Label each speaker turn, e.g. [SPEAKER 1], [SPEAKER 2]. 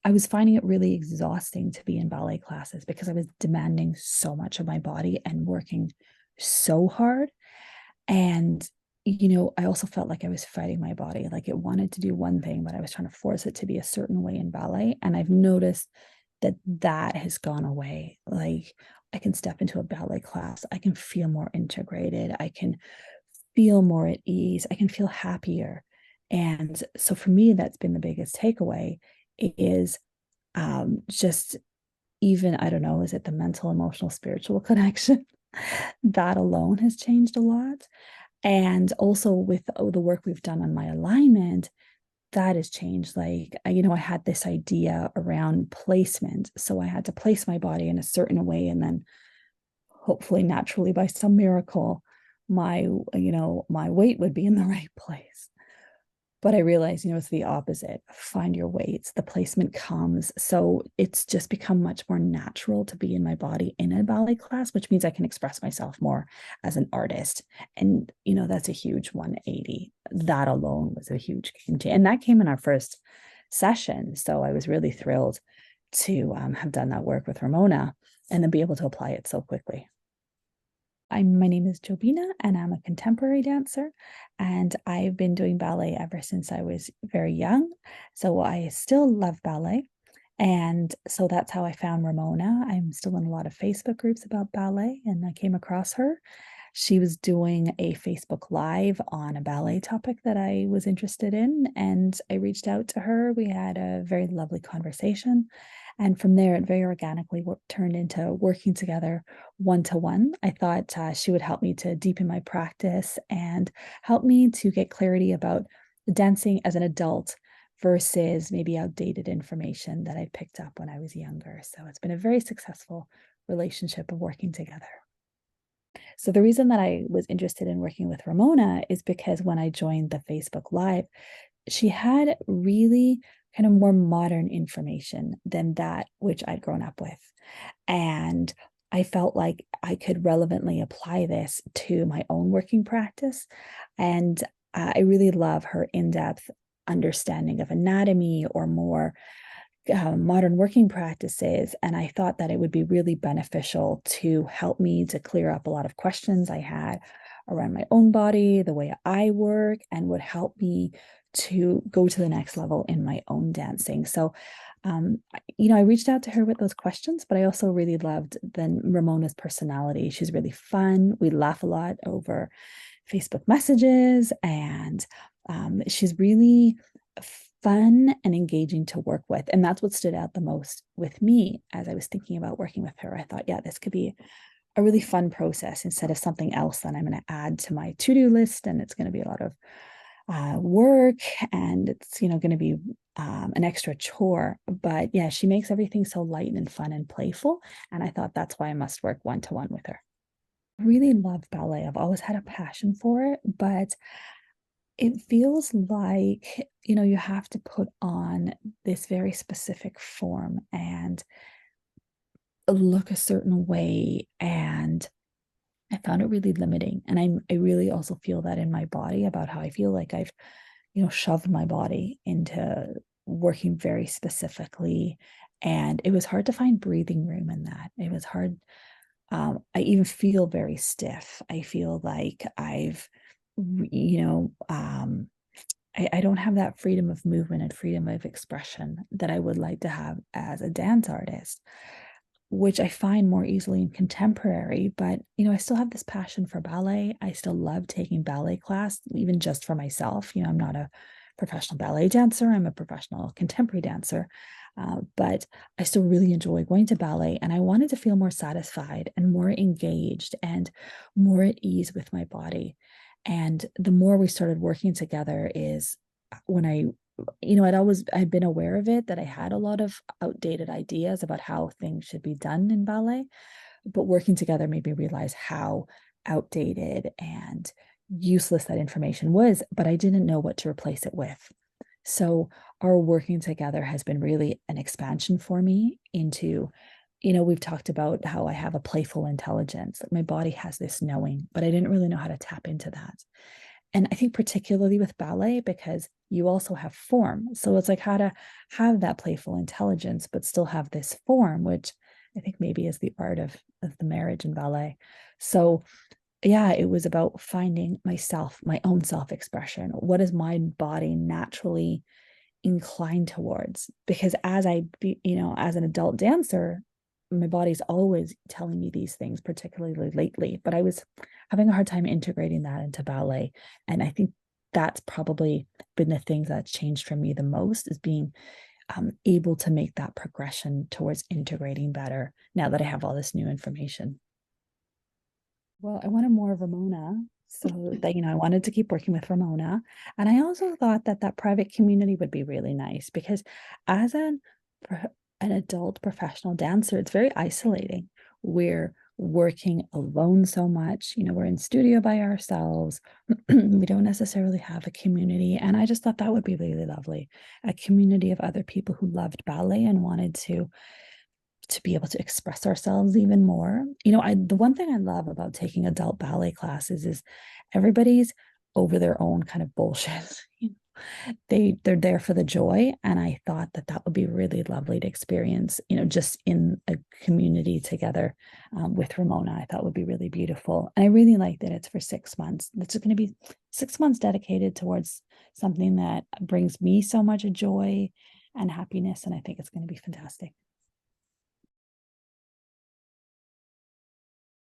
[SPEAKER 1] I was finding it really exhausting to be in ballet classes because I was demanding so much of my body and working so hard. And, I also felt like I was fighting my body. Like it wanted to do one thing, but I was trying to force it to be a certain way in ballet. And I've noticed that that has gone away. Like I can step into a ballet class, I can feel more integrated, I can feel more at ease, I can feel happier. And so for me, that's been the biggest takeaway is just even, I don't know, is it the mental, emotional, spiritual connection? That alone has changed a lot. And also with the work we've done on my alignment, that has changed. Like, I had this idea around placement. So I had to place my body in a certain way. And then hopefully naturally by some miracle, my weight would be in the right place. But I realized, it's the opposite. Find your weights, the placement comes. So it's just become much more natural to be in my body in a ballet class, which means I can express myself more as an artist. And, that's a huge 180. That alone was a huge game changer. And that came in our first session. So I was really thrilled to have done that work with Ramona and then be able to apply it so quickly. My name is Jobina, and I'm a contemporary dancer. And I've been doing ballet ever since I was very young. So I still love ballet. And so that's how I found Ramona. I'm still in a lot of Facebook groups about ballet, and I came across her. She was doing a Facebook Live on a ballet topic that I was interested in, and I reached out to her. We had a very lovely conversation. And from there, it very organically turned into working together one to one. I thought she would help me to deepen my practice and help me to get clarity about dancing as an adult versus maybe outdated information that I picked up when I was younger. So it's been a very successful relationship of working together. So the reason that I was interested in working with Ramona is because when I joined the Facebook Live, she had really kind of more modern information than that which I'd grown up with. And I felt like I could relevantly apply this to my own working practice. And I really love her in-depth understanding of anatomy or more modern working practices. And I thought that it would be really beneficial to help me to clear up a lot of questions I had around my own body, the way I work, and would help me to go to the next level in my own dancing. So, I reached out to her with those questions, but I also really loved then Ramona's personality. She's really fun. We laugh a lot over Facebook messages, and she's really fun and engaging to work with. And that's what stood out the most with me as I was thinking about working with her. I thought, yeah, this could be a really fun process instead of something else that I'm going to add to my to-do list. And it's going to be a lot of work, and it's, going to be an extra chore. But yeah, she makes everything so light and fun and playful. And I thought that's why I must work one-to-one with her. I really love ballet. I've always had a passion for it, but it feels like, you have to put on this very specific form and look a certain way. And I found it really limiting. And I really also feel that in my body about how I feel like I've, shoved my body into working very specifically. And it was hard to find breathing room in that. It was hard. I even feel very stiff. I feel like I've, you know, I don't have that freedom of movement and freedom of expression that I would like to have as a dance artist, which I find more easily in contemporary. But, I still have this passion for ballet. I still love taking ballet class, even just for myself. I'm not a professional ballet dancer, I'm a professional contemporary dancer. But I still really enjoy going to ballet, and I wanted to feel more satisfied and more engaged and more at ease with my body. And the more we started working together is when I'd been aware of it, that I had a lot of outdated ideas about how things should be done in ballet, but working together made me realize how outdated and useless that information was, but I didn't know what to replace it with. So our working together has been really an expansion for me into, we've talked about how I have a playful intelligence. Like my body has this knowing, but I didn't really know how to tap into that. And I think particularly with ballet, because you also have form. So it's like how to have that playful intelligence, but still have this form, which I think maybe is the art of the marriage in ballet. So yeah, it was about finding myself, my own self-expression. What is my body naturally inclined towards? Because as an adult dancer, my body's always telling me these things, particularly lately, but I was having a hard time integrating that into ballet. And I think that's probably been the things that's changed for me the most, is being able to make that progression towards integrating better now that I have all this new information. Well, I wanted more of Ramona. So that, I wanted to keep working with Ramona. And I also thought that that private community would be really nice because as an adult professional dancer, it's very isolating. We're working alone so much. We're in studio by ourselves. We don't necessarily have a community. And I just thought that would be really lovely. A community of other people who loved ballet and wanted to be able to express ourselves even more. The one thing I love about taking adult ballet classes is everybody's over their own kind of bullshit. They're there for the joy, and I thought that that would be really lovely to experience. Just in a community together with Ramona, I thought would be really beautiful, and I really like that it's for 6 months. It's going to be 6 months dedicated towards something that brings me so much joy and happiness, and I think it's going to be fantastic.